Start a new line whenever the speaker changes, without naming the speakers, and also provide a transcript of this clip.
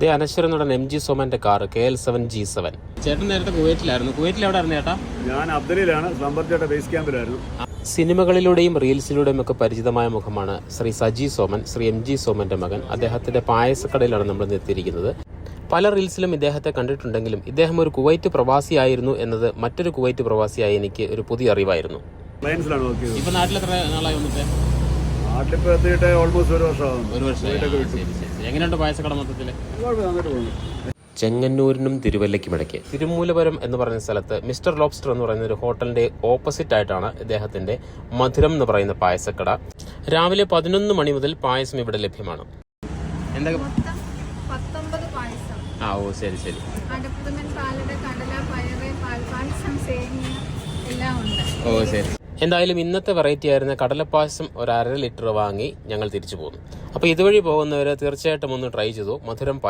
ദേ അനശ്വര നടൻ MG സോമന്റെ car KL7 G7. ചേട്ടൻ നേരത്തെ കുവൈറ്റിലായിരുന്നു. കുവൈറ്റിൽ എവിടെ ആയിരുന്നു ചേട്ടാ?
ഞാൻ അബ്ദലിലാണ്, സമ്പർച്ചേട്ട ബേസ് ക്യാമ്പിലായിരുന്നു.
സിനിമകളിലൂടെയും റീൽസിലൂടെയും ഒക്കെ പരിചിതമായ മുഖമാണ് ശ്രീ സജി സോമൻ, ശ്രീ MG സോമന്റെ മകൻ. അദ്ദേഹത്തിന്റെ പായസക്കടയിലാണ് നമ്മൾ എത്തിയിരിക്കുന്നത്. പല റീൽസിലും ഇദ്ദേഹത്തെ കണ്ടിട്ടുണ്ടെങ്കിലും ഇദ്ദേഹം ഒരു കുവൈറ്റ് പ്രവാസിയായിരുന്നു എന്നത് മറ്റൊരു കുവൈറ്റ് പ്രവാസിയായി എനിക്ക് ഒരു പുതിയ അറിവായിരുന്നു.
ഇപ്പൊ
നാട്ടിൽ എത്ര നാളായി വന്നിട്ട്?
നാട്ടിലിപ്പോ എത്തിയിട്ട് ഓൾമോസ്റ്റ് ഒരു വർഷം.
എങ്ങനെയുണ്ട് പായസക്കട മൊത്തത്തില്? ചെങ്ങന്നൂരിനും തിരുവല്ലയ്ക്കുമിടയ്ക്ക് തിരുമൂലപുരം എന്ന് പറയുന്ന സ്ഥലത്ത് മിസ്റ്റർ ലോബ്സ്റ്റർ എന്ന് പറയുന്ന ഒരു ഹോട്ടലിന്റെ ഓപ്പോസിറ്റ് ആയിട്ടാണ് ഇദ്ദേഹത്തിന്റെ മധുരം എന്ന് പറയുന്ന പായസക്കട. രാവിലെ 11 മണി മുതൽ പായസം ഇവിടെ ലഭ്യമാണ്. ശരി ശരി. ശരി. എന്തായാലും ഇന്നത്തെ വെറൈറ്റി ആയിരുന്ന കടലപ്പായസം ഒരു 1/2 ലിറ്റർ വാങ്ങി ഞങ്ങൾ തിരിച്ചു പോന്നു. അപ്പോൾ ഇതുവഴി പോകുന്നവർ തീർച്ചയായിട്ടും ഒന്ന് ട്രൈ ചെയ്തു. മധുരം